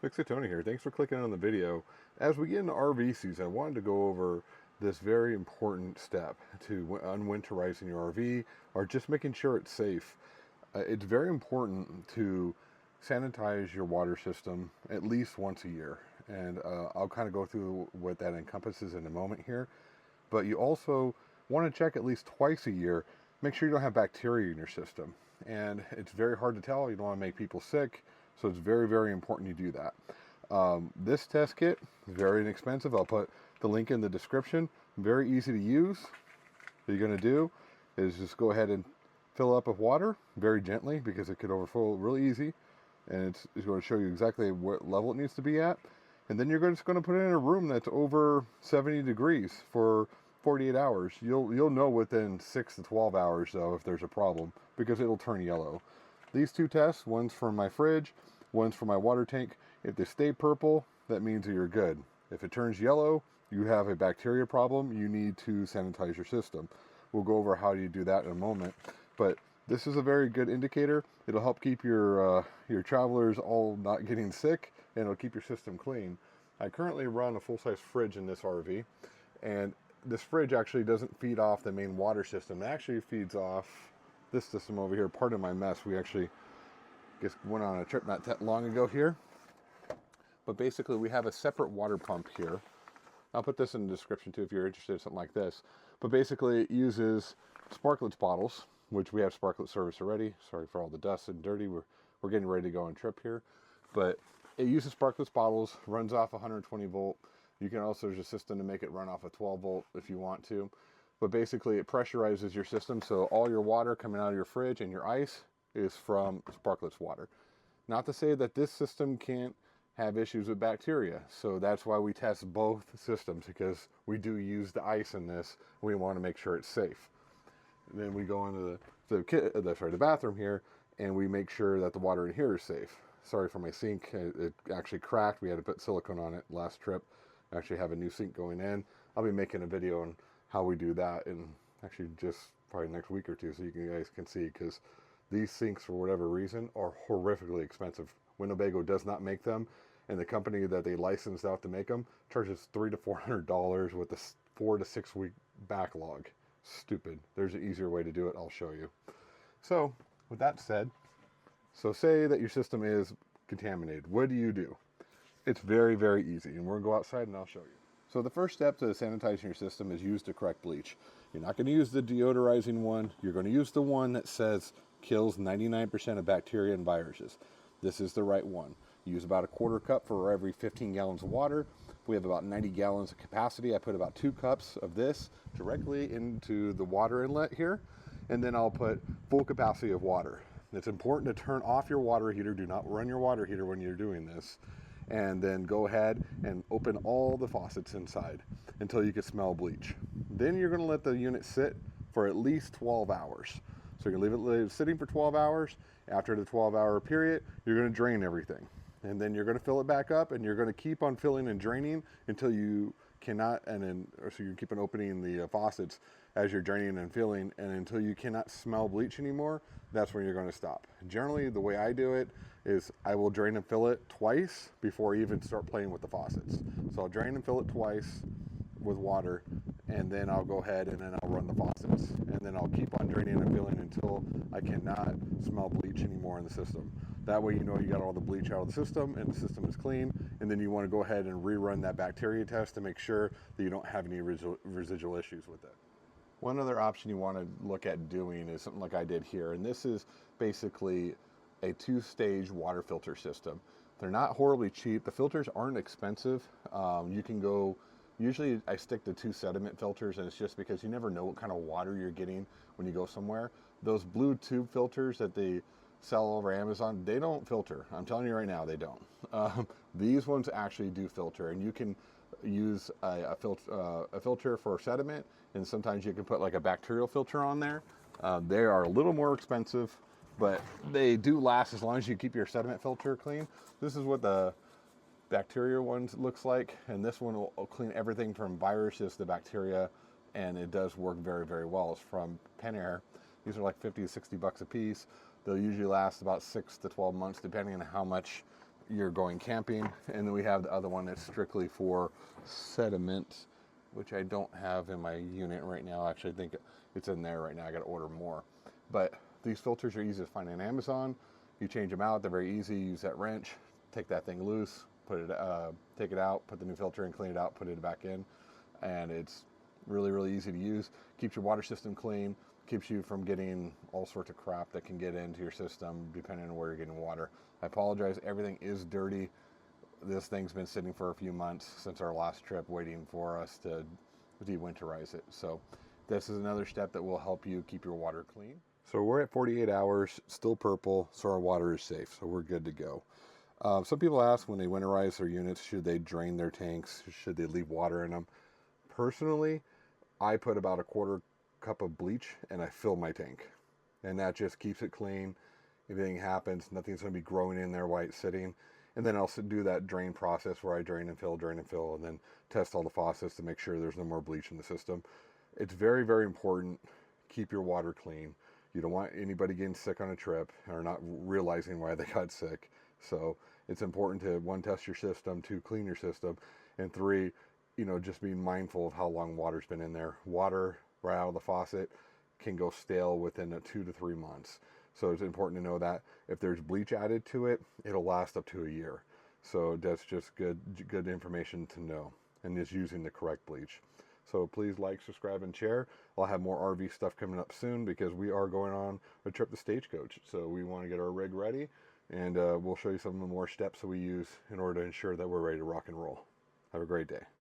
Fixit Tony here. Thanks for clicking on the video. As we get into RV season, I wanted to go over this very important step to unwinterizing your RV or just making sure it's safe. It's very important to sanitize your water system at least once a year. And I'll kind of go through what that encompasses in a moment here. But you also want to check at least twice a year. Make sure you don't have bacteria in your system. And it's very hard to tell. You don't want to make people sick. So it's very, very important you do that. This test kit is very inexpensive. I'll put the link in the description. Very easy to use. What you're going to do is just go ahead and fill up with water very gently because it could overflow really easy. And it's going to show you exactly what level it needs to be at. And then you're just going to put it in a room that's over 70 degrees for 48 hours. You'll know within 6 to 12 hours, though, if there's a problem, because it'll turn yellow. These two tests, one's for my fridge, one's for my water tank. If they stay purple, that means that you're good. If it turns yellow, you have a bacteria problem. You need to sanitize your system. We'll go over how you do that in a moment. But this is a very good indicator. It'll help keep your travelers all not getting sick, and it'll keep your system clean. I currently run a full-size fridge in this RV, and this fridge actually doesn't feed off the main water system. It actually feeds off this system over here. Part of my mess. We actually just went on a trip not that long ago here. But basically, we have a separate water pump here. I'll put this in the description too if you're interested in something like this. But basically, it uses Sparklets bottles, which we have Sparklet service already. Sorry for all the dust and dirty. We're getting ready to go on trip here. But it uses Sparklets bottles, runs off 120 volt. You can also, there's a system to make it run off a 12 volt if you want to. But basically, it pressurizes your system, so all your water coming out of your fridge and your ice is from Sparklets water. Not to say that this system can't have issues with bacteria, so that's why we test both systems, because we do use the ice in this. We want to make sure it's safe. And then we go into the bathroom here, and we make sure that the water in here is safe. Sorry for my sink. It actually cracked. We had to put silicone on it last trip. I actually have a new sink going in. I'll be making a video on how we do that, and actually just probably next week or two, so you guys can see, because these sinks, for whatever reason, are horrifically expensive. Winnebago does not make them, and the company that they licensed out to make them charges $300 to $400 with a 4 to 6 week backlog. Stupid. There's an easier way to do it. I'll show you. So, with that said, so say that your system is contaminated. What do you do? It's very, very easy, and we're going to go outside and I'll show you. So the first step to sanitizing your system is use the correct bleach. You're not going to use the deodorizing one. You're going to use the one that says kills 99% of bacteria and viruses. This is the right one. You use about a quarter cup for every 15 gallons of water. We have about 90 gallons of capacity. I put about 2 cups of this directly into the water inlet here, and then I'll put full capacity of water. It's important to turn off your water heater. Do not run your water heater when you're doing this. And then go ahead and open all the faucets inside until you can smell bleach. Then you're going to let the unit sit for at least 12 hours. So you're going to leave it sitting for 12 hours. After the 12-hour period, you're going to drain everything. And then you're going to fill it back up, and you're going to keep on filling and draining until you cannot, so you keep on opening the faucets as you're draining and filling, and until you cannot smell bleach anymore, that's when you're going to stop. Generally, the way I do it is I will drain and fill it twice before I even start playing with the faucets. So I'll drain and fill it twice with water, and then I'll go ahead and then I'll run the faucets, and then I'll keep on draining and filling until I cannot smell bleach anymore in the system. That way you know you got all the bleach out of the system and the system is clean, and then you want to go ahead and rerun that bacteria test to make sure that you don't have any residual issues with it. One other option you want to look at doing is something like I did here, and this is basically a 2-stage water filter system. They're not horribly cheap. The filters aren't expensive. You can go, usually I stick to 2 sediment filters, and it's just because you never know what kind of water you're getting when you go somewhere. Those blue tube filters that they sell over Amazon, they don't filter. I'm telling you right now, they don't. These ones actually do filter, and you can use a filter for sediment, and sometimes you can put like a bacterial filter on there. They are a little more expensive, but they do last as long as you keep your sediment filter clean. This is what the bacteria ones looks like, and this one will clean everything from viruses to bacteria, and it does work very, very well. It's from Pen Air. These are like 50 to 60 bucks a piece. They'll usually last about 6 to 12 months, depending on how much you're going camping. And then we have the other one that's strictly for sediment, which I don't have in my unit right now. Actually, I think it's in there right now. I got to order more. But these filters are easy to find on Amazon. You change them out. They're very easy. Use that wrench, take that thing loose, take it out, put the new filter in, clean it out, put it back in. And it's really, really easy to use. Keeps your water system clean, keeps you from getting all sorts of crap that can get into your system depending on where you're getting water. I apologize, everything is dirty. This thing's been sitting for a few months since our last trip waiting for us to de-winterize it. So this is another step that will help you keep your water clean. So we're at 48 hours, still purple, so our water is safe, so we're good to go. Some people ask when they winterize their units, should they drain their tanks? Should they leave water in them? Personally, I put about a quarter cup of bleach and I fill my tank. And that just keeps it clean. If anything happens, nothing's going to be growing in there while it's sitting. And then I'll do that drain process where I drain and fill, and then test all the faucets to make sure there's no more bleach in the system. It's very, very important. Keep your water clean. You don't want anybody getting sick on a trip or not realizing why they got sick. So it's important to, 1, test your system, 2, clean your system, and 3, just being mindful of how long water's been in there. Water right out of the faucet can go stale within 2 to 3 months. So it's important to know that if there's bleach added to it, it'll last up to a year. So that's just good information to know, and is using the correct bleach. So please like, subscribe, and share. I'll have more RV stuff coming up soon because we are going on a trip to Stagecoach. So we want to get our rig ready, and we'll show you some of the more steps that we use in order to ensure that we're ready to rock and roll. Have a great day.